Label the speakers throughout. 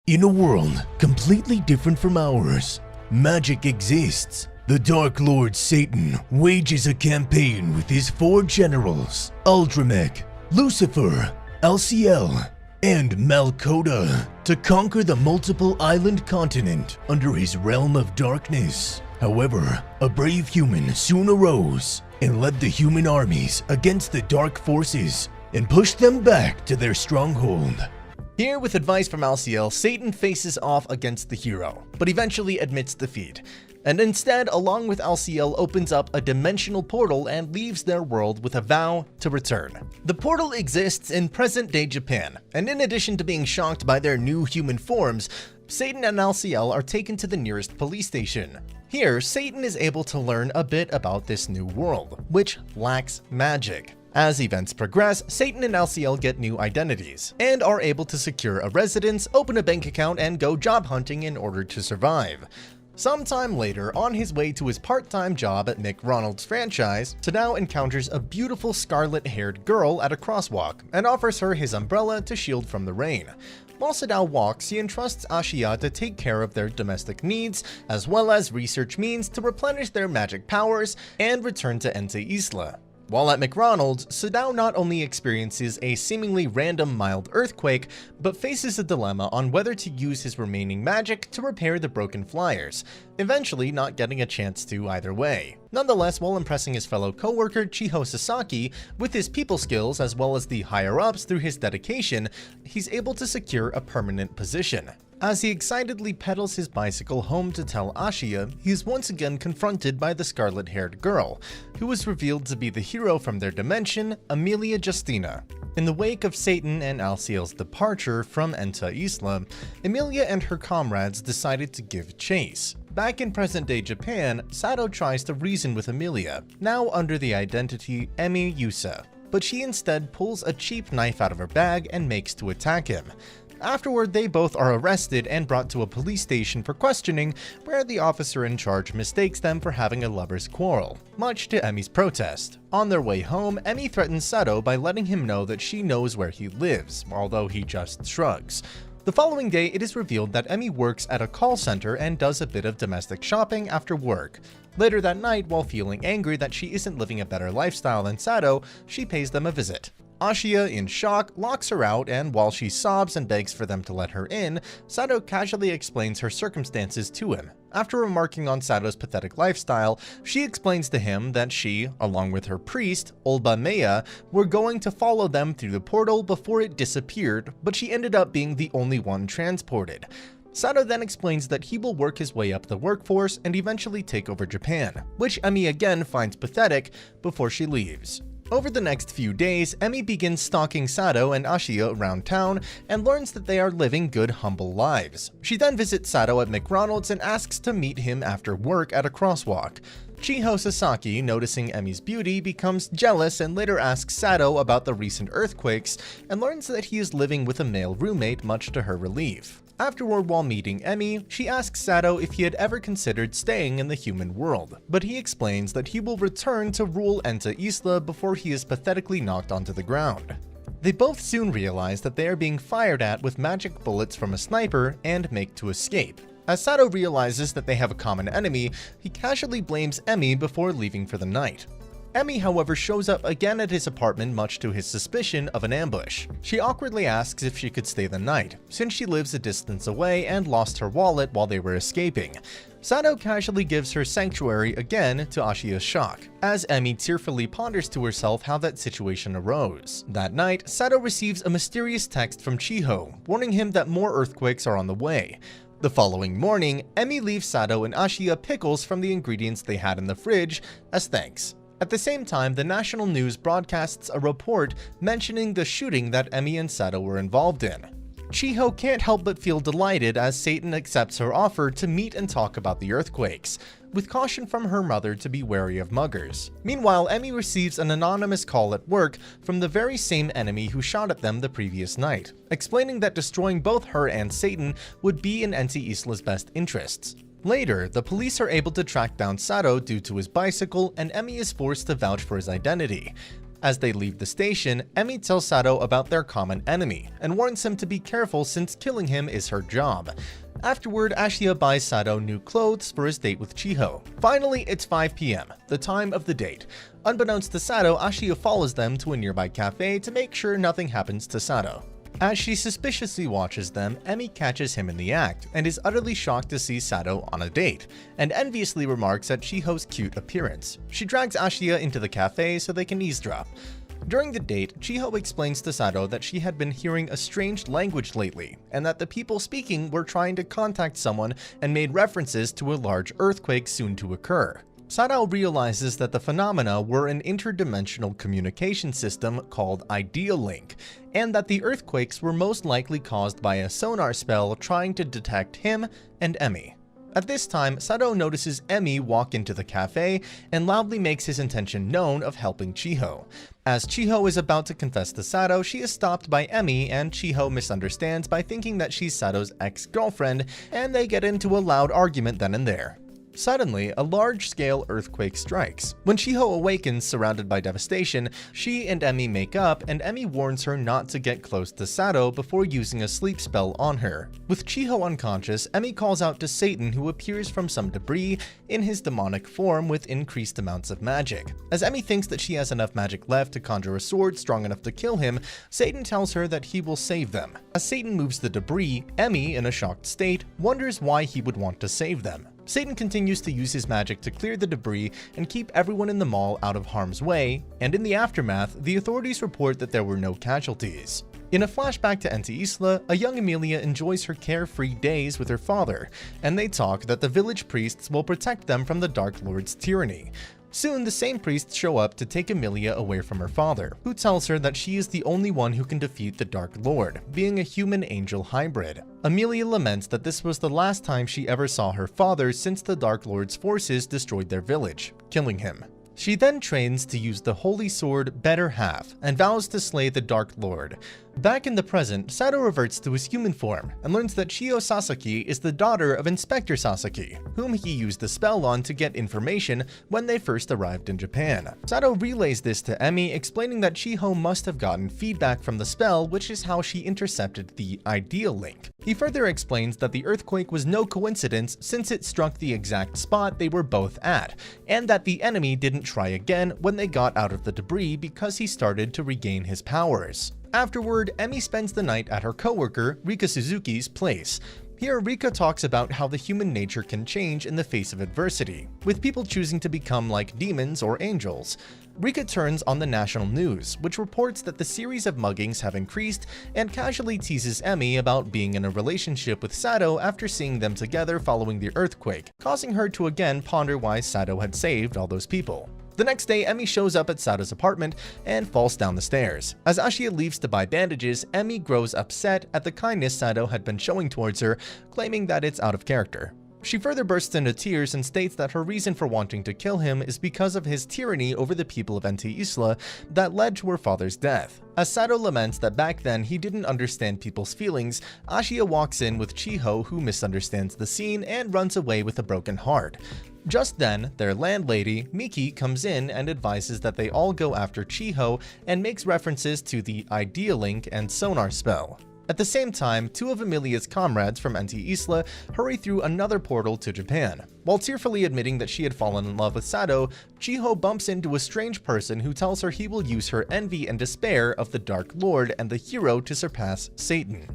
Speaker 1: In a world completely different from ours, magic exists. The Dark Lord Satan wages a campaign with his four generals, Ultramech, Lucifer, Alciel, and Malkoda, to conquer the multiple island continent under his realm of darkness. However, a brave human soon arose and led the human armies against the dark forces and pushed them back to their stronghold.
Speaker 2: Here, with advice from Alciel, Satan faces off against the hero, but eventually admits defeat, and instead, along with Alciel, opens up a dimensional portal and leaves their world with a vow to return. The portal exists in present-day Japan, and in addition to being shocked by their new human forms, Satan and Alciel are taken to the nearest police station. Here, Satan is able to learn a bit about this new world, which lacks magic. As events progress, Satan and Alciel get new identities, and are able to secure a residence, open a bank account, and go job hunting in order to survive. Sometime later, on his way to his part-time job at McRonald's franchise, Sadao encounters a beautiful scarlet-haired girl at a crosswalk, and offers her his umbrella to shield from the rain. While Sadao walks, he entrusts Ashiya to take care of their domestic needs, as well as research means to replenish their magic powers and return to Ente Isla. While at McRonald's, Sadao not only experiences a seemingly random mild earthquake, but faces a dilemma on whether to use his remaining magic to repair the broken flyers, eventually not getting a chance to either way. Nonetheless, while impressing his fellow co-worker Chiho Sasaki with his people skills as well as the higher-ups through his dedication, he's able to secure a permanent position. As he excitedly pedals his bicycle home to tell Ashiya, he is once again confronted by the scarlet-haired girl, who is revealed to be the hero from their dimension, Amelia Justina. In the wake of Satan and Alciel's departure from Ente Isla, Amelia and her comrades decided to give chase. Back in present-day Japan, Sato tries to reason with Amelia, now under the identity Emi Yusa, but she instead pulls a cheap knife out of her bag and makes to attack him. Afterward, they both are arrested and brought to a police station for questioning, where the officer in charge mistakes them for having a lover's quarrel, much to Emi's protest. On their way home, Emi threatens Sato by letting him know that she knows where he lives, although he just shrugs. The following day, it is revealed that Emi works at a call center and does a bit of domestic shopping after work. Later that night, while feeling angry that she isn't living a better lifestyle than Sato, she pays them a visit. Ashiya, in shock, locks her out, and while she sobs and begs for them to let her in, Sato casually explains her circumstances to him. After remarking on Sato's pathetic lifestyle, she explains to him that she, along with her priest, Olba Maya, were going to follow them through the portal before it disappeared, but she ended up being the only one transported. Sato then explains that he will work his way up the workforce and eventually take over Japan, which Emi again finds pathetic before she leaves. Over the next few days, Emi begins stalking Sato and Ashiya around town and learns that they are living good, humble lives. She then visits Sato at McRonald's and asks to meet him after work at a crosswalk. Chiho Sasaki, noticing Emi's beauty, becomes jealous and later asks Sato about the recent earthquakes and learns that he is living with a male roommate, much to her relief. Afterward, while meeting Emi, she asks Sato if he had ever considered staying in the human world, but he explains that he will return to rule Ente Isla before he is pathetically knocked onto the ground. They both soon realize that they are being fired at with magic bullets from a sniper and make to escape. As Sato realizes that they have a common enemy, he casually blames Emi before leaving for the night. Emi, however, shows up again at his apartment, much to his suspicion of an ambush. She awkwardly asks if she could stay the night, since she lives a distance away and lost her wallet while they were escaping. Sato casually gives her sanctuary again, to Ashiya's shock, as Emi tearfully ponders to herself how that situation arose. That night, Sato receives a mysterious text from Chiho, warning him that more earthquakes are on the way. The following morning, Emi leaves Sato and Ashiya pickles from the ingredients they had in the fridge as thanks. At the same time, the national news broadcasts a report mentioning the shooting that Emi and Sato were involved in. Chiho can't help but feel delighted as Satan accepts her offer to meet and talk about the earthquakes, with caution from her mother to be wary of muggers. Meanwhile, Emi receives an anonymous call at work from the very same enemy who shot at them the previous night, explaining that destroying both her and Satan would be in Ente Isla's best interests. Later, the police are able to track down Sato due to his bicycle, and Emi is forced to vouch for his identity. As they leave the station, Emi tells Sato about their common enemy and warns him to be careful since killing him is her job. Afterward, Ashiya buys Sato new clothes for his date with Chiho. Finally, it's 5 p.m., the time of the date. Unbeknownst to Sato, Ashiya follows them to a nearby cafe to make sure nothing happens to Sato. As she suspiciously watches them, Emi catches him in the act and is utterly shocked to see Sato on a date, and enviously remarks at Chiho's cute appearance. She drags Ashiya into the cafe so they can eavesdrop. During the date, Chiho explains to Sato that she had been hearing a strange language lately, and that the people speaking were trying to contact someone and made references to a large earthquake soon to occur. Sato realizes that the phenomena were an interdimensional communication system called Idealink, and that the earthquakes were most likely caused by a sonar spell trying to detect him and Emi. At this time, Sato notices Emi walk into the cafe and loudly makes his intention known of helping Chiho. As Chiho is about to confess to Sato, she is stopped by Emi, and Chiho misunderstands by thinking that she's Sato's ex-girlfriend, and they get into a loud argument then and there. Suddenly, a large-scale earthquake strikes. When Chiho awakens surrounded by devastation, she and Emi make up, and Emi warns her not to get close to Sato before using a sleep spell on her. With Chiho unconscious, Emi calls out to Satan, who appears from some debris in his demonic form with increased amounts of magic. As Emi thinks that she has enough magic left to conjure a sword strong enough to kill him, Satan tells her that he will save them. As Satan moves the debris, Emi, in a shocked state, wonders why he would want to save them. Satan continues to use his magic to clear the debris and keep everyone in the mall out of harm's way, and in the aftermath, the authorities report that there were no casualties. In a flashback to Ente Isla, a young Emilia enjoys her carefree days with her father, and they talk that the village priests will protect them from the Dark Lord's tyranny. Soon, the same priests show up to take Emilia away from her father, who tells her that she is the only one who can defeat the Dark Lord, being a human-angel hybrid. Emilia laments that this was the last time she ever saw her father since the Dark Lord's forces destroyed their village, killing him. She then trains to use the holy sword Better Half and vows to slay the Dark Lord. Back in the present, Sato reverts to his human form and learns that Chiho Sasaki is the daughter of Inspector Sasaki, whom he used the spell on to get information when they first arrived in Japan. Sato relays this to Emi, explaining that Chiho must have gotten feedback from the spell, which is how she intercepted the Idealink. He further explains that the earthquake was no coincidence since it struck the exact spot they were both at, and that the enemy didn't try again when they got out of the debris because he started to regain his powers. Afterward, Emi spends the night at her coworker, Rika Suzuki's place. Here, Rika talks about how the human nature can change in the face of adversity, with people choosing to become like demons or angels. Rika turns on the national news, which reports that the series of muggings have increased, and casually teases Emi about being in a relationship with Sato after seeing them together following the earthquake, causing her to again ponder why Sato had saved all those people. The next day, Emi shows up at Sato's apartment and falls down the stairs. As Ashiya leaves to buy bandages, Emi grows upset at the kindness Sato had been showing towards her, claiming that it's out of character. She further bursts into tears and states that her reason for wanting to kill him is because of his tyranny over the people of Ente Isla that led to her father's death. As Sato laments that back then he didn't understand people's feelings, Ashiya walks in with Chiho, who misunderstands the scene and runs away with a broken heart. Just then, their landlady, Miki, comes in and advises that they all go after Chiho and makes references to the Idealink and sonar spell. At the same time, two of Emilia's comrades from Ente Isla hurry through another portal to Japan. While tearfully admitting that she had fallen in love with Sato, Chiho bumps into a strange person who tells her he will use her envy and despair of the Dark Lord and the hero to surpass Satan.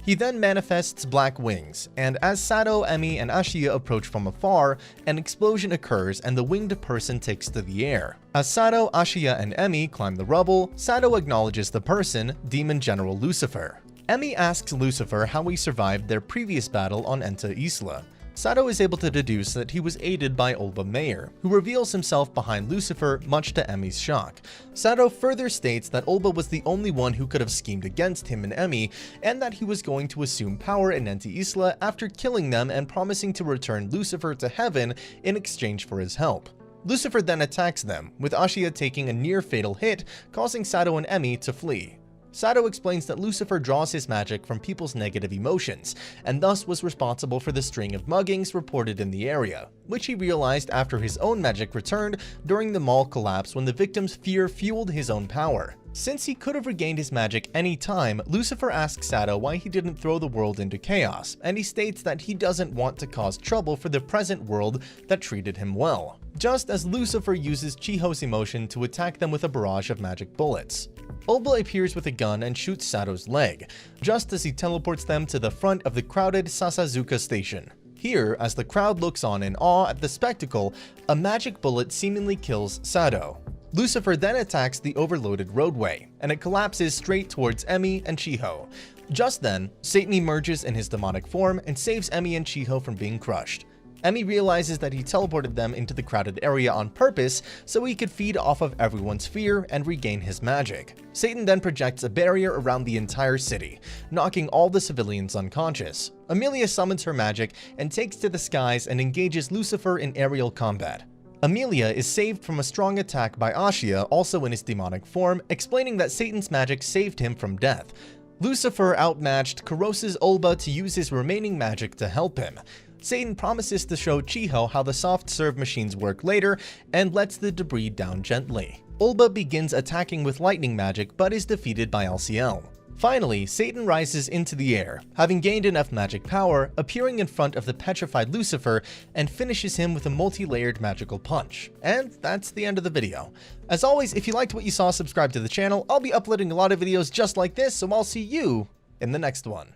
Speaker 2: He then manifests black wings, and as Sato, Emi, and Ashiya approach from afar, an explosion occurs and the winged person takes to the air. As Sato, Ashiya, and Emi climb the rubble, Sato acknowledges the person, Demon General Lucifer. Emi asks Lucifer how he survived their previous battle on Ente Isla. Sato is able to deduce that he was aided by Olba Mayer, who reveals himself behind Lucifer, much to Emi's shock. Sato further states that Olba was the only one who could have schemed against him and Emi, and that he was going to assume power in Ente Isla after killing them and promising to return Lucifer to heaven in exchange for his help. Lucifer then attacks them, with Ashiya taking a near-fatal hit, causing Sato and Emi to flee. Sato explains that Lucifer draws his magic from people's negative emotions, and thus was responsible for the string of muggings reported in the area, which he realized after his own magic returned during the mall collapse when the victim's fear fueled his own power. Since he could have regained his magic any time, Lucifer asks Sato why he didn't throw the world into chaos, and he states that he doesn't want to cause trouble for the present world that treated him well, just as Lucifer uses Chiho's emotion to attack them with a barrage of magic bullets. Ulba appears with a gun and shoots Sato's leg, just as he teleports them to the front of the crowded Sasazuka station. Here, as the crowd looks on in awe at the spectacle, a magic bullet seemingly kills Sato. Lucifer then attacks the overloaded roadway, and it collapses straight towards Emi and Chiho. Just then, Satan emerges in his demonic form and saves Emi and Chiho from being crushed. Emi realizes that he teleported them into the crowded area on purpose so he could feed off of everyone's fear and regain his magic. Satan then projects a barrier around the entire city, knocking all the civilians unconscious. Amelia summons her magic and takes to the skies and engages Lucifer in aerial combat. Amelia is saved from a strong attack by Ashia, also in his demonic form, explaining that Satan's magic saved him from death. Lucifer, outmatched, coerces Ulba to use his remaining magic to help him. Satan promises to show Chiho how the soft serve machines work later and lets the debris down gently. Ulba begins attacking with lightning magic but is defeated by LCL. Finally, Satan rises into the air, having gained enough magic power, appearing in front of the petrified Lucifer and finishes him with a multi-layered magical punch. And that's the end of the video. As always, if you liked what you saw, subscribe to the channel. I'll be uploading a lot of videos just like this, so I'll see you in the next one.